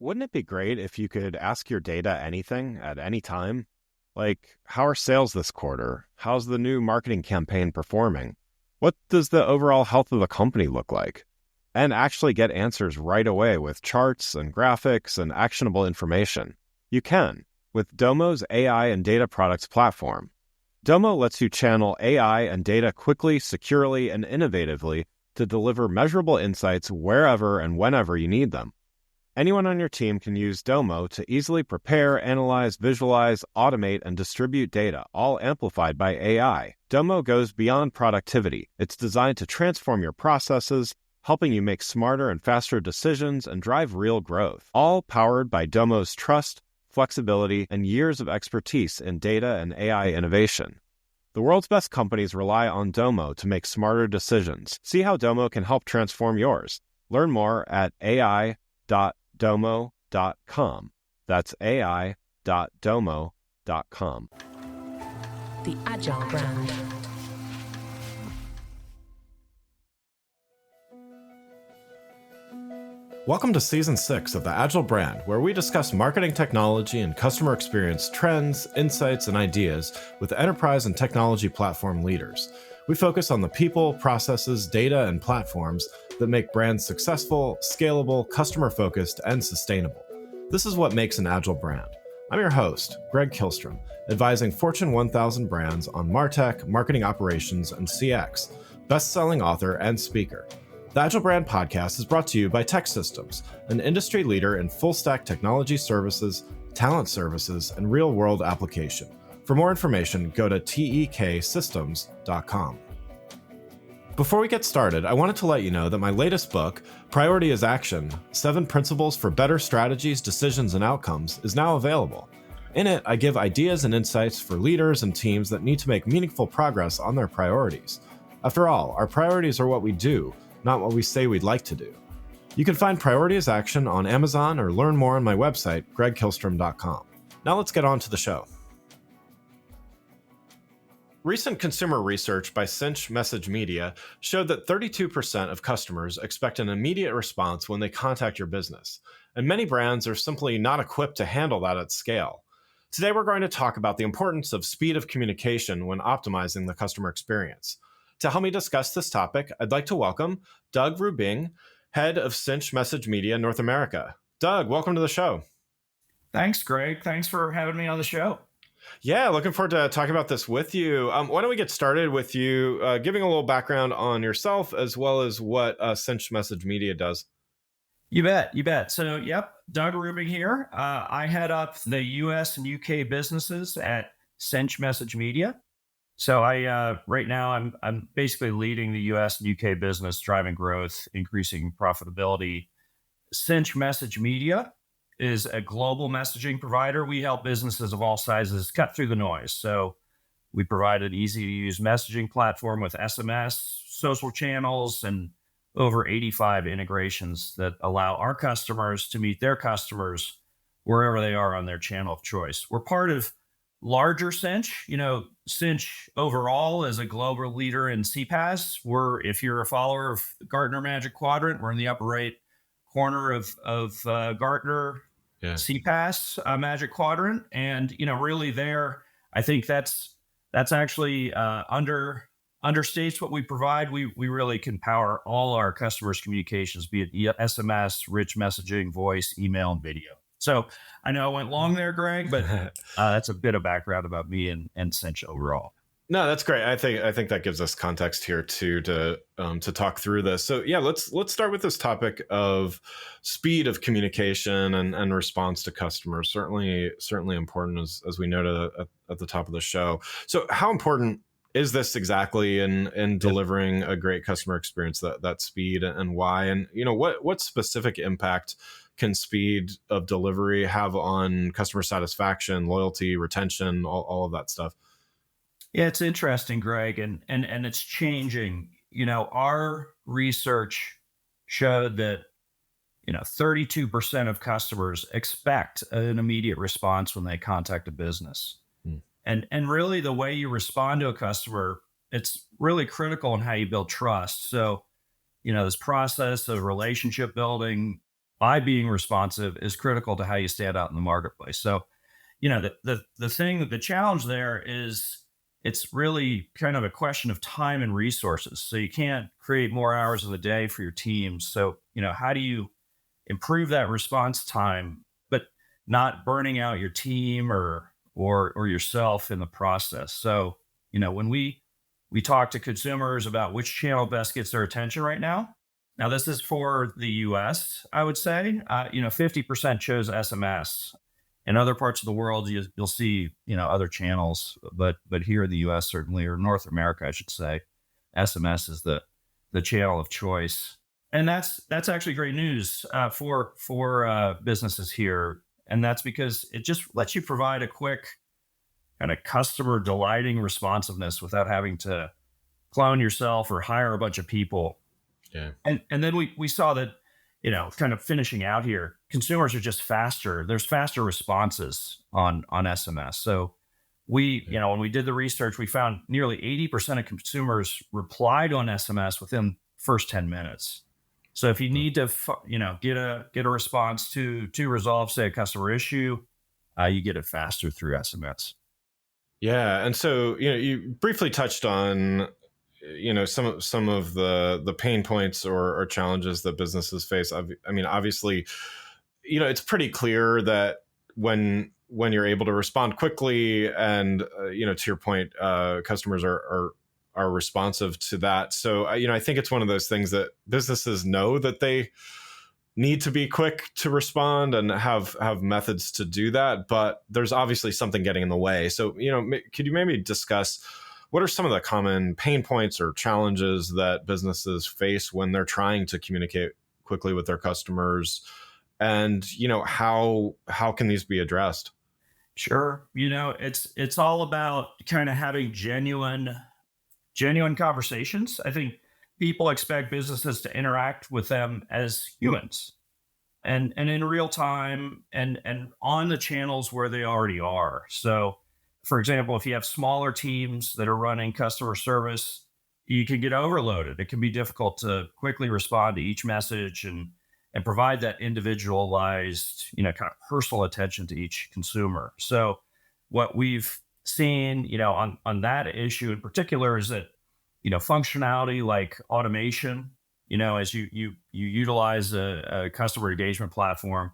Wouldn't it be great if you could ask your data anything at any time? Like, how are sales this quarter? How's the new marketing campaign performing? What does the overall health of the company look like? And actually get answers right away with charts and graphics and actionable information. You can with Domo's AI and data products platform. Domo lets you channel AI and data quickly, securely, and innovatively to deliver measurable insights wherever and whenever you need them. Anyone on your team can use Domo to easily prepare, analyze, visualize, automate, and distribute data, all amplified by AI. Domo goes beyond productivity. It's designed to transform your processes, helping you make smarter and faster decisions and drive real growth. All powered by Domo's trust, flexibility, and years of expertise in data and AI innovation. The world's best companies rely on Domo to make smarter decisions. See how Domo can help transform yours. Learn more at ai.domo.com. That's ai.domo.com. The Agile Brand. Welcome to Season 6 of the Agile Brand, where we discuss marketing technology and customer experience trends, insights, and ideas with enterprise and technology platform leaders. We focus on the people, processes, data, and platforms that make brands successful, scalable, customer-focused, and sustainable. This is what makes an Agile brand. I'm your host, Greg Kihlstrom, advising Fortune 1000 brands on MarTech, marketing operations, and CX, best-selling author and speaker. The Agile Brand podcast is brought to you by TEKsystems, an industry leader in full-stack technology services, talent services, and real-world application. For more information, go to teksystems.com. Before we get started, I wanted to let you know that my latest book, Priority is Action: 7 Principles for Better Strategies, Decisions, and Outcomes, is now available. In it, I give ideas and insights for leaders and teams that need to make meaningful progress on their priorities. After all, our priorities are what we do, not what we say we'd like to do. You can find Priority is Action on Amazon or learn more on my website, gregkihlstrom.com. Now let's get on to the show. Recent consumer research by Sinch Message Media showed that 32% of customers expect an immediate response when they contact your business, and many brands are simply not equipped to handle that at scale. Today, we're going to talk about the importance of speed of communication when optimizing the customer experience. To help me discuss this topic, I'd like to welcome Doug Rubingh, head of Sinch Message Media North America. Doug, welcome to the show. Thanks, Greg. Thanks for having me on the show. Yeah, looking forward to talking about this with you. Why don't we get started with you giving a little background on yourself as well as what Sinch Message Media does? You bet. So, Doug Rubingh here. I head up the US and UK businesses at Sinch Message Media. So right now I'm basically leading the US and UK business, driving growth, increasing profitability. Sinch Message Media is a global messaging provider. We help businesses of all sizes cut through the noise. So we provide an easy to use messaging platform with SMS, social channels, and over 85 integrations that allow our customers to meet their customers wherever they are on their channel of choice. We're part of larger Sinch. Sinch overall is a global leader in CPaaS. If you're a follower of Gartner Magic Quadrant, we're in the upper right corner of Gartner CPaaS Magic Quadrant. And, really there, I think that's actually understates what we provide. We really can power all our customers' communications, be it SMS, rich messaging, voice, email, and video. So I know I went long there, Greg, but that's a bit of background about me and Sinch overall. No, that's great. I think that gives us context here too to talk through this. So yeah, let's start with this topic of speed of communication and response to customers. Certainly important as we noted at the top of the show. So how important is this exactly in delivering a great customer experience, that speed, and why? And what specific impact can speed of delivery have on customer satisfaction, loyalty, retention, all of that stuff? Yeah, it's interesting, Greg, and it's changing. Our research showed that 32% of customers expect an immediate response when they contact a business. And really the way you respond to a customer, it's really critical in how you build trust. So, this process of relationship building, by being responsive is critical to how you stand out in the marketplace. So, the challenge there is it's really kind of a question of time and resources. So you can't create more hours of the day for your teams. So, how do you improve that response time, but not burning out your team or yourself in the process? So, when we talk to consumers about which channel best gets their attention right now. Now, this is for the US, I would say, 50% chose SMS. In other parts of the world, you'll see, other channels, but here in the U.S. certainly, or North America, I should say, SMS is the channel of choice, and that's actually great news for businesses here, and that's because it just lets you provide a quick kind of customer delighting responsiveness without having to clone yourself or hire a bunch of people. Yeah, and then we saw that. Kind of finishing out here, consumers are just faster. There's faster responses on SMS. So when we did the research, we found nearly 80% of consumers replied on SMS within first 10 minutes. So if you need to, get a response to resolve, say, a customer issue, you get it faster through SMS. Yeah, and so you briefly touched on some of the pain points or challenges that businesses face. I mean, obviously, it's pretty clear that when you're able to respond quickly and to your point, customers are responsive to that. So I think it's one of those things that businesses know that they need to be quick to respond and have methods to do that, but there's obviously something getting in the way. So could you maybe discuss what are some of the common pain points or challenges that businesses face when they're trying to communicate quickly with their customers, and how can these be addressed? Sure. It's all about kind of having genuine conversations. I think people expect businesses to interact with them as humans and in real time and on the channels where they already are. So, for example, if you have smaller teams that are running customer service, you can get overloaded. It can be difficult to quickly respond to each message and provide that individualized, kind of personal attention to each consumer. So what we've seen, on that issue in particular is that, functionality like automation, as you utilize a customer engagement platform,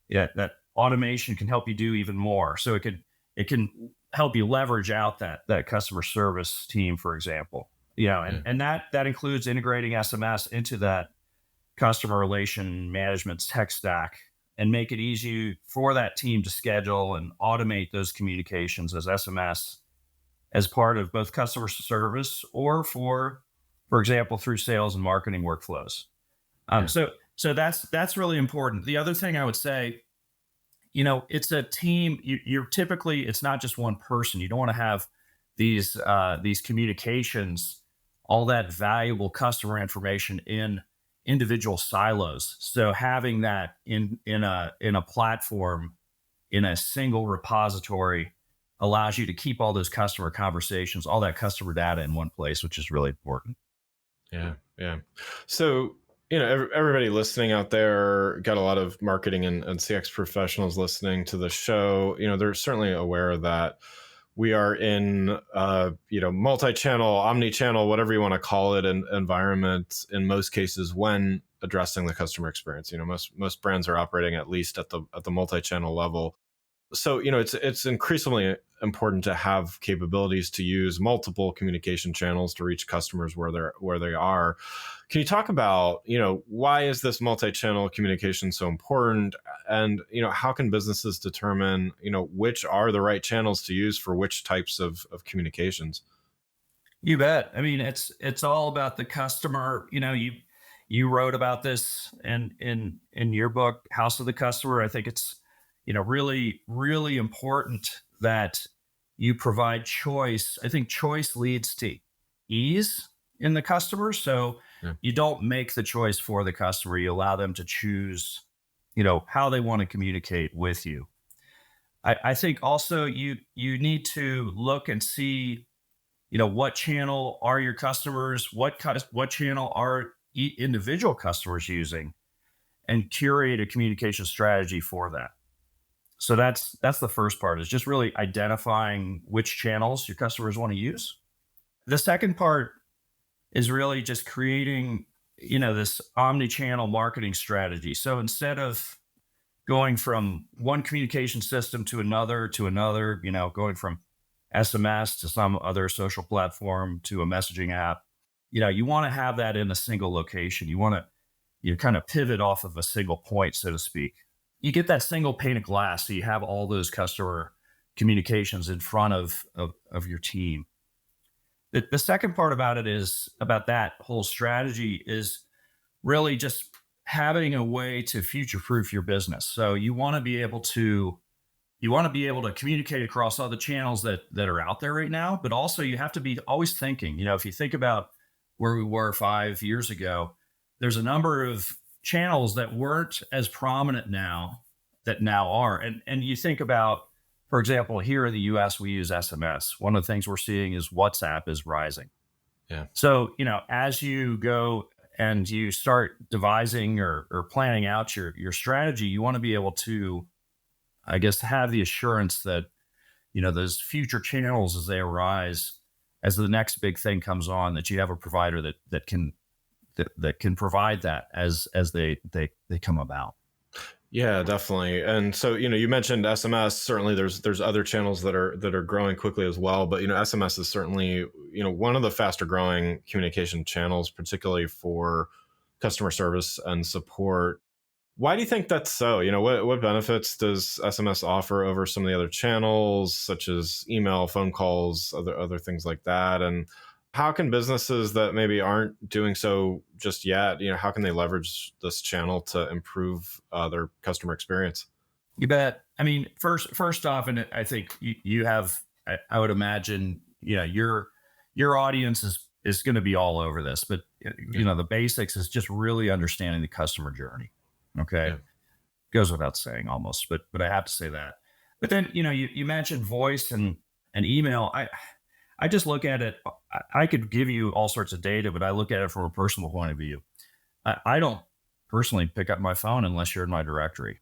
that automation can help you do even more. So it can help you leverage out that customer service team, for example. And that includes integrating SMS into that customer relation management tech stack and make it easy for that team to schedule and automate those communications as SMS as part of both customer service or for example, through sales and marketing workflows. So that's really important. The other thing I would say, it's a team. You're typically, it's not just one person. You don't want to have these communications, all that valuable customer information in individual silos. So having that in a platform, in a single repository, allows you to keep all those customer conversations, all that customer data in one place, which is really important. Yeah. So everybody listening out there, got a lot of marketing and CX professionals listening to the show. They're certainly aware that we are in multi-channel, omni-channel, whatever you want to call it, an environment in most cases when addressing the customer experience. Most brands are operating at least at the multi-channel level. So it's increasingly important to have capabilities to use multiple communication channels to reach customers where they are. Can you talk about why is this multi-channel communication so important, and how can businesses determine which are the right channels to use for which types of communications? You bet. I mean, it's all about the customer. You wrote about this in your book, House of the Customer. I think it's really, really important that you provide choice. I think choice leads to ease in the customer. So you don't make the choice for the customer. You allow them to choose, how they want to communicate with you. I think also you need to look and see, what channel are your customers? What channel are individual customers using? and curate a communication strategy for that. So that's the first part, is just really identifying which channels your customers want to use. The second part is really just creating, this omni-channel marketing strategy. So instead of going from one communication system to another, going from SMS to some other social platform to a messaging app, you want to have that in a single location. You want to, kind of pivot off of a single point, so to speak. You get that single pane of glass, so you have all those customer communications in front of your team. The second part about it is, about that whole strategy, is really just having a way to future-proof your business. So you want to be able to communicate across all the channels that are out there right now, but also you have to be always thinking, if you think about where we were 5 years ago, there's a number of channels that weren't as prominent now that now are. And you think about, for example, here in the US, we use SMS. One of the things we're seeing is WhatsApp is rising. Yeah. So, as you go and you start devising or planning out your strategy, you want to be able to, I guess, have the assurance that, those future channels as they arise, as the next big thing comes on, that you have a provider that can provide that as they come about. Yeah, definitely. And so, you mentioned SMS. Certainly there's other channels that are growing quickly as well, but SMS is certainly, one of the faster growing communication channels, particularly for customer service and support. Why do you think that's so? What benefits does SMS offer over some of the other channels, such as email, phone calls, other things like that? And how can businesses that maybe aren't doing so just yet, how can they leverage this channel to improve their customer experience? You bet. I mean, first off, and I think you have, I would imagine, your audience is going to be all over this, but the basics is just really understanding the customer journey. Okay. Yeah. Goes without saying almost, but I have to say that. But then, you mentioned voice and email. I just look at it. I could give you all sorts of data, but I look at it from a personal point of view. I don't personally pick up my phone unless you're in my directory.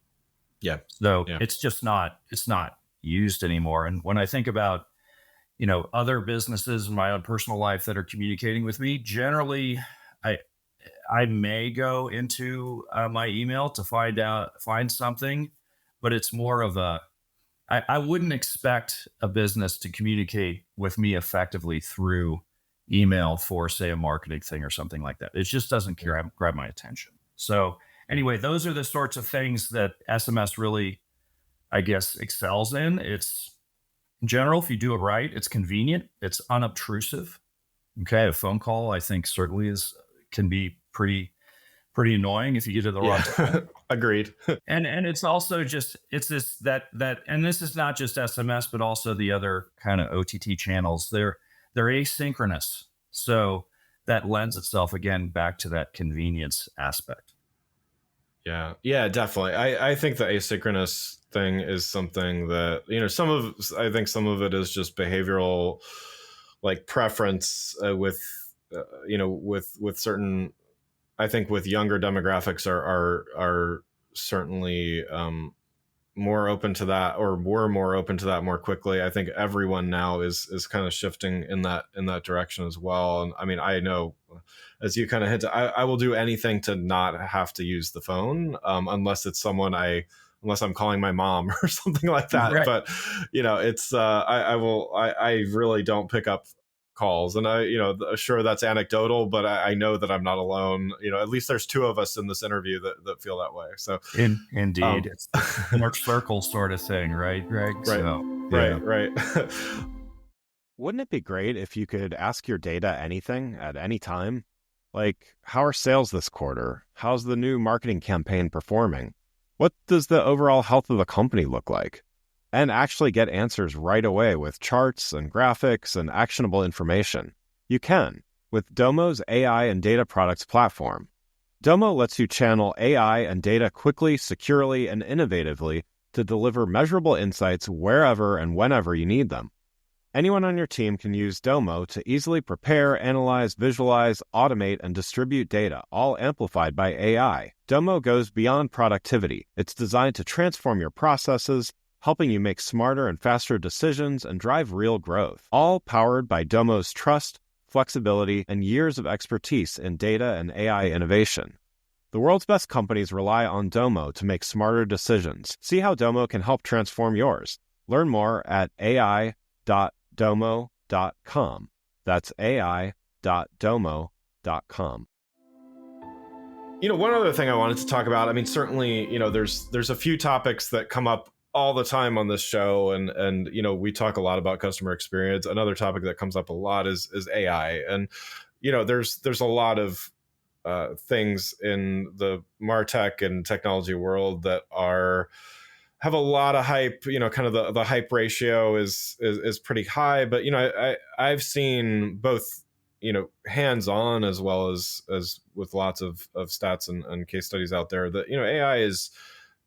Yeah. So it's not used anymore. And when I think about, other businesses in my own personal life that are communicating with me, generally, I may go into my email to find something, but it's more of I wouldn't expect a business to communicate with me effectively through email for, say, a marketing thing or something like that. It just doesn't grab my attention. So anyway, those are the sorts of things that SMS really, I guess, excels in. It's, in general, if you do it right, it's convenient, it's unobtrusive. Okay, a phone call, I think, certainly can be pretty annoying if you get to the wrong time. Agreed. And it's also just, it's this, that, and this is not just SMS, but also the other kind of OTT channels. They're asynchronous. So that lends itself again back to that convenience aspect. Yeah, definitely. I think the asynchronous thing is something that, I think some of it is just behavioral, like preference with certain, I think with younger demographics are certainly more open to that, or were more open to that more quickly. I think everyone now is kind of shifting in that direction as well. And I mean, I know, as you kind of hint, I will do anything to not have to use the phone, unless it's unless I'm calling my mom or something like that. Right. But it's I really don't pick up calls, and sure, that's anecdotal, but I know that I'm not alone. At least there's two of us in this interview that feel that way. So indeed, it's the inner circle sort of thing, right, Greg? Right. So, right. Wouldn't it be great if you could ask your data anything at any time? Like, how are sales this quarter? How's the new marketing campaign performing? What does the overall health of the company look like? And actually get answers right away with charts and graphics and actionable information. You can with Domo's AI and data products platform. Domo lets you channel AI and data quickly, securely, and innovatively to deliver measurable insights wherever and whenever you need them. Anyone on your team can use Domo to easily prepare, analyze, visualize, automate, and distribute data, all amplified by AI. Domo goes beyond productivity. It's designed to transform your processes, helping you make smarter and faster decisions and drive real growth. All powered by Domo's trust, flexibility, and years of expertise in data and AI innovation. The world's best companies rely on Domo to make smarter decisions. See how Domo can help transform yours. Learn more at ai.domo.com. That's ai.domo.com. One other thing I wanted to talk about, I mean, certainly, there's a few topics that come up all the time on this show, and we talk a lot about customer experience. Another topic that comes up a lot is AI, and there's a lot of things in the MarTech and technology world that have a lot of hype. Kind of the hype ratio is pretty high, but I've seen both hands-on as well as with lots of stats and case studies out there that AI is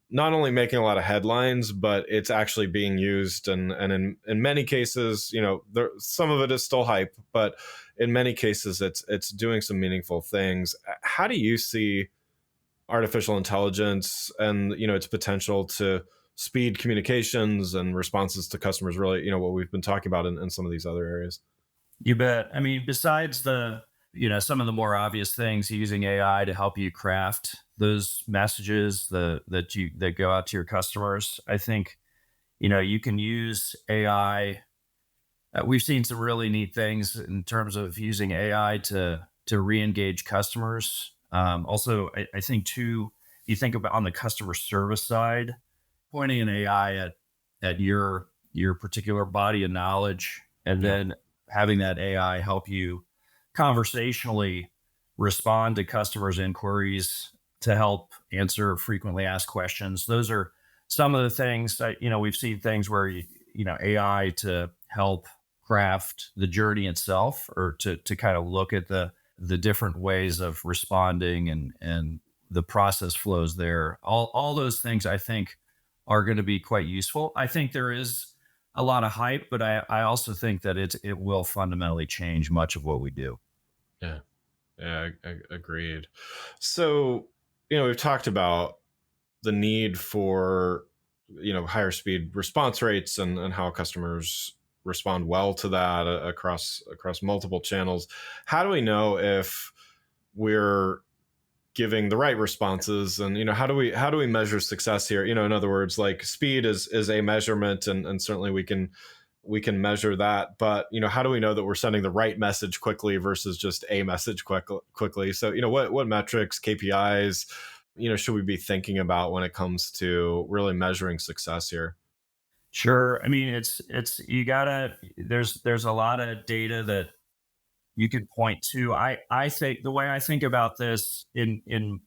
not only making a lot of headlines, but it's actually being used, and in many cases, some of it is still hype, but in many cases it's doing some meaningful things. How do you see artificial intelligence and its potential to speed communications and responses to customers, really what we've been talking about in some of these other areas? You bet. I mean, besides some of the more obvious things, using AI to help you craft those messages that go out to your customers, I think, you can use AI. We've seen some really neat things in terms of using AI to re-engage customers. Also, I think too, you think about on the customer service side, pointing an AI at your particular body of knowledge, and then having that AI help you conversationally respond to customers' inquiries to help answer frequently asked questions. Those are some of the things that, we've seen things where, AI to help craft the journey itself, or to kind of look at the different ways of responding and the process flows there. All those things I think are going to be quite useful. I think there is a lot of hype, but I also think that it will fundamentally change much of what we do. Yeah. Agreed. So, we've talked about the need for, higher speed response rates and how customers respond well to that across multiple channels. How do we know if we're giving the right responses, and how do we measure success here? In other words, like, speed is a measurement, and certainly we can measure that, but how do we know that we're sending the right message quickly versus just a message quickly? So what metrics, KPIs should we be thinking about when it comes to really measuring success here? Sure. I mean, it's there's a lot of data that you could point to. I think the way I think about this in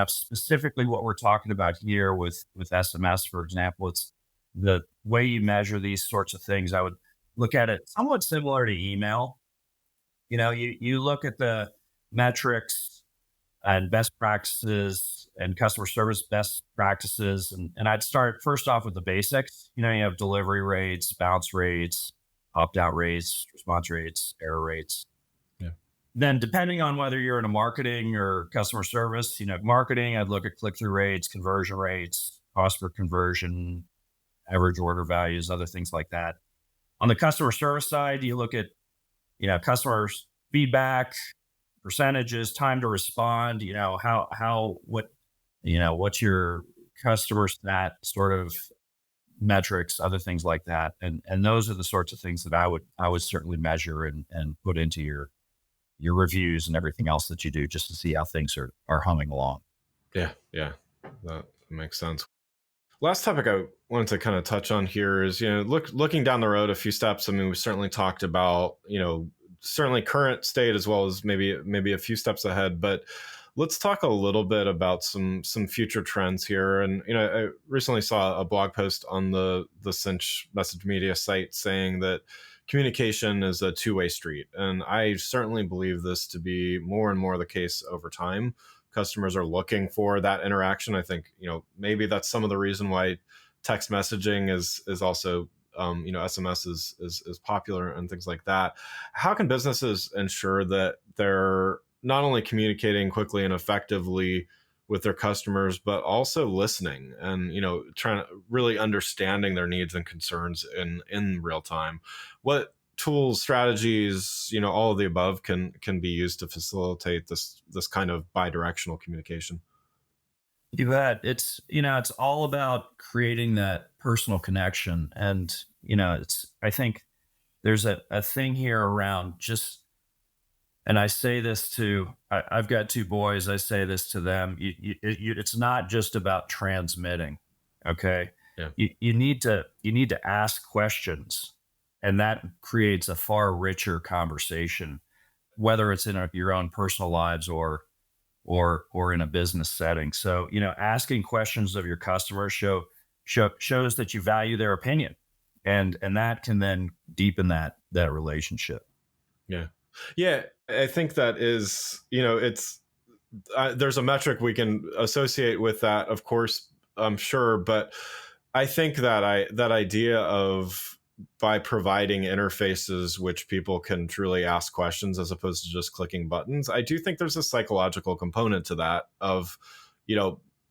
specifically what we're talking about here with SMS, for example, it's the way you measure these sorts of things. I would look at it somewhat similar to email. You look at the metrics and best practices and customer service best practices. And I'd start first off with the basics. You have delivery rates, bounce rates, opt-out rates, response rates, error rates. Yeah. Then depending on whether you're in a marketing or customer service, marketing, I'd look at click-through rates, conversion rates, cost per conversion, average order values, other things like that. On the customer service side, you look at, customers' feedback, percentages, time to respond, what's your customer stat sort of metrics, other things like that. And those are the sorts of things that I would certainly measure and put into your reviews and everything else that you do, just to see how things are humming along. Yeah. That makes sense. Last topic I wanted to kind of touch on here is, looking down the road a few steps. I mean, we certainly talked about, certainly current state as well as maybe a few steps ahead, but let's talk a little bit about some future trends here. And, I recently saw a blog post on the Sinch Message Media site saying that communication is a two-way street. And I certainly believe this to be more and more the case over time. Customers are looking for that interaction. I think, maybe that's some of the reason why text messaging is also SMS is popular and things like that. How can businesses ensure that they're not only communicating quickly and effectively with their customers, but also listening and, trying to really understanding their needs and concerns in real time? What tools, strategies, all of the above can be used to facilitate this kind of bi-directional communication? You bet. It's all about creating that personal connection. And, I think there's a thing here around just, and I say this I've got two boys. I say this to them. It's not just about transmitting. Okay. Yeah. You need to ask questions, and that creates a far richer conversation, whether it's in your own personal lives or in a business setting. So, asking questions of your customers shows that you value their opinion, and that can then deepen that relationship. Yeah. Yeah. I think that is, there's a metric we can associate with that, of course, I'm sure, but I think that idea of, by providing interfaces which people can truly ask questions as opposed to just clicking buttons, I do think there's a psychological component to that of,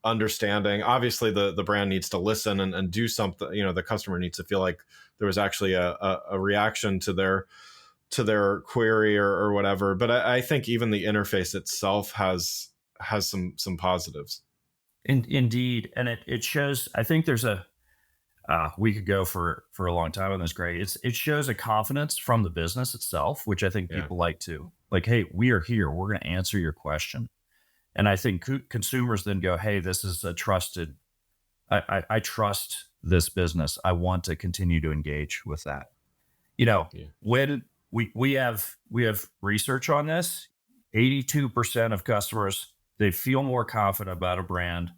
understanding. Obviously the brand needs to listen and do something. The customer needs to feel like there was actually a reaction to their query or whatever. But I think even the interface itself has some positives. Indeed. And it shows, I think there's we could go for a long time on this, Greg. It shows a confidence from the business itself, which I think people like, hey, we are here. We're going to answer your question. And I think consumers then go, hey, this is a trusted, I trust this business. I want to continue to engage with that. When we have research on this, 82% of customers, they feel more confident about a brand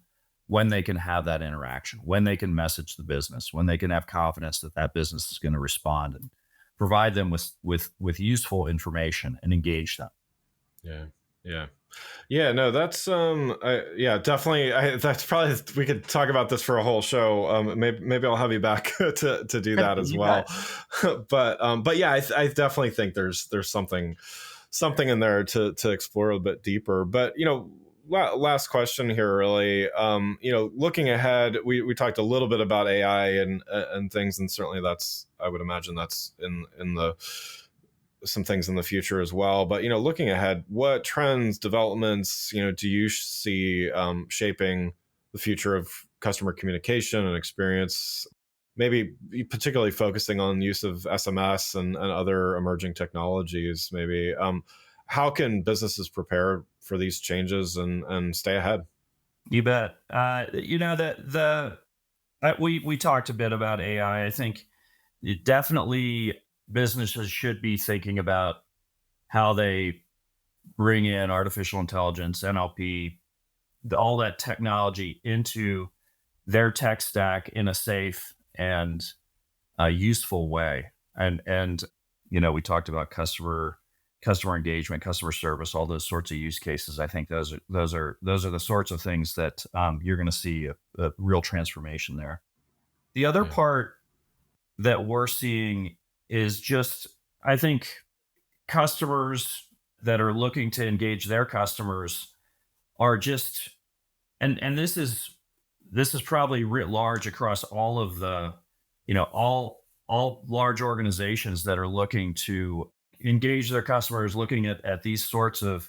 when they can have that interaction, when they can message the business, when they can have confidence that that business is going to respond and provide them with useful information and engage them. Yeah, no, that's definitely. That's probably, we could talk about this for a whole show. Maybe I'll have you back to do that as well. But yeah, I definitely think there's something in there to explore a bit deeper. But last question here, really. Looking ahead, we talked a little bit about AI and things, and certainly I would imagine that's in the some things in the future as well. But looking ahead, what trends, developments do you see shaping the future of customer communication and experience? Maybe particularly focusing on use of SMS and other emerging technologies. Maybe how can businesses prepare for these changes and stay ahead? You bet. We talked a bit about AI. I think definitely businesses should be thinking about how they bring in artificial intelligence, NLP, all that technology into their tech stack in a safe and useful way. And we talked about customer engagement, customer service, all those sorts of use cases. I think those are the sorts of things that you're going to see a real transformation there. The other part that we're seeing is just, I think, customers that are looking to engage their customers are just, and this is probably writ large across all of the, all large organizations that are looking to engage their customers, looking at these sorts of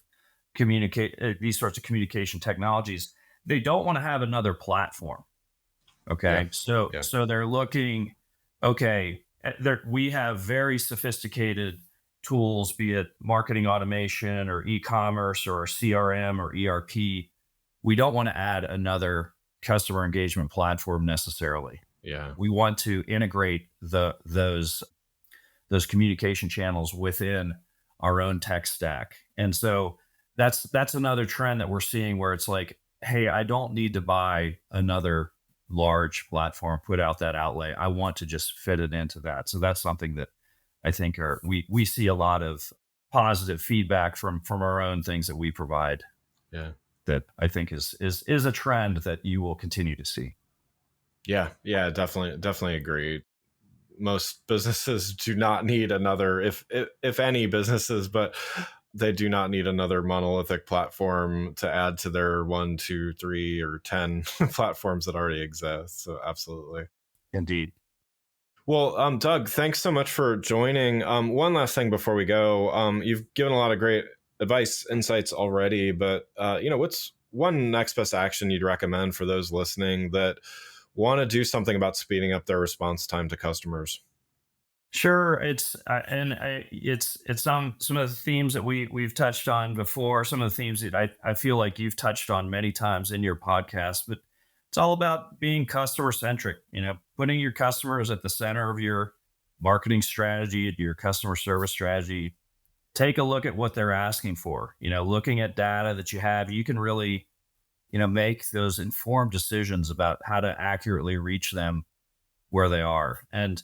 communication technologies. They don't want to have another platform. Okay. So they're looking, okay, we have very sophisticated tools, be it marketing automation or e-commerce or CRM or ERP. We don't want to add another customer engagement platform necessarily. Yeah. We want to integrate those communication channels within our own tech stack. And so that's another trend that we're seeing, where it's like, hey, I don't need to buy another large platform, put out that outlay. I want to just fit it into that. So that's something that I think we see a lot of positive feedback from our own things that we provide. Yeah. That I think is a trend that you will continue to see. Yeah, definitely agree. most businesses do not need another, if any businesses, but they do not need another monolithic platform to add to their 1, 2, 3, or 10 platforms that already exist. So absolutely. Indeed. Well, Doug, thanks so much for joining. One last thing before we go. You've given a lot of great advice, insights already, but what's one next best action you'd recommend for those listening that want to do something about speeding up their response time to customers? Sure, it's some of the themes that we've touched on before. Some of the themes that I feel like you've touched on many times in your podcast, but it's all about being customer centric. Putting your customers at the center of your marketing strategy, your customer service strategy. Take a look at what they're asking for. Looking at data that you have, you can really make those informed decisions about how to accurately reach them where they are. And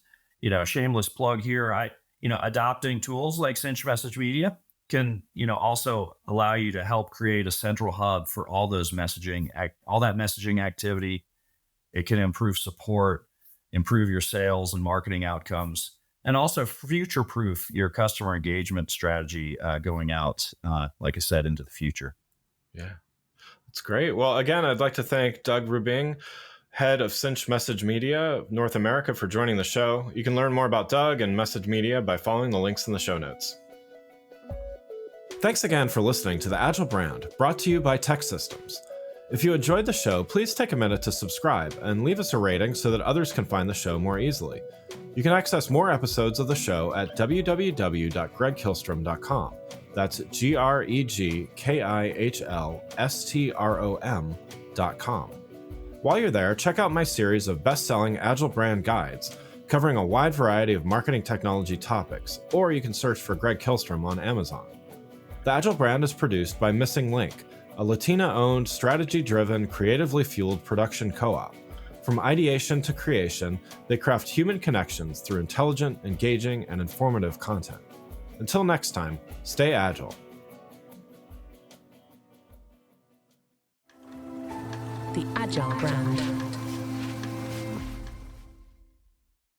shameless plug here, adopting tools like Sinch Message Media can also allow you to help create a central hub for all that messaging activity. It can improve support, improve your sales and marketing outcomes, and also future-proof your customer engagement strategy going out, like I said, into the future. Yeah, that's great. Well, again, I'd like to thank Doug Rubingh, head of Sinch Message Media North America, for joining the show. You can learn more about Doug and Message Media by following the links in the show notes. Thanks again for listening to The Agile Brand, brought to you by Tech Systems. If you enjoyed the show, please take a minute to subscribe and leave us a rating so that others can find the show more easily. You can access more episodes of the show at www.gregkillstrom.com. That's GregKihlstrom.com. While you're there, check out my series of best-selling Agile Brand guides covering a wide variety of marketing technology topics, or you can search for Greg Kihlstrom on Amazon. The Agile Brand is produced by Missing Link, a Latina-owned, strategy-driven, creatively fueled production co-op. From ideation to creation, they craft human connections through intelligent, engaging, and informative content. Until next time, stay agile. The Agile Brand.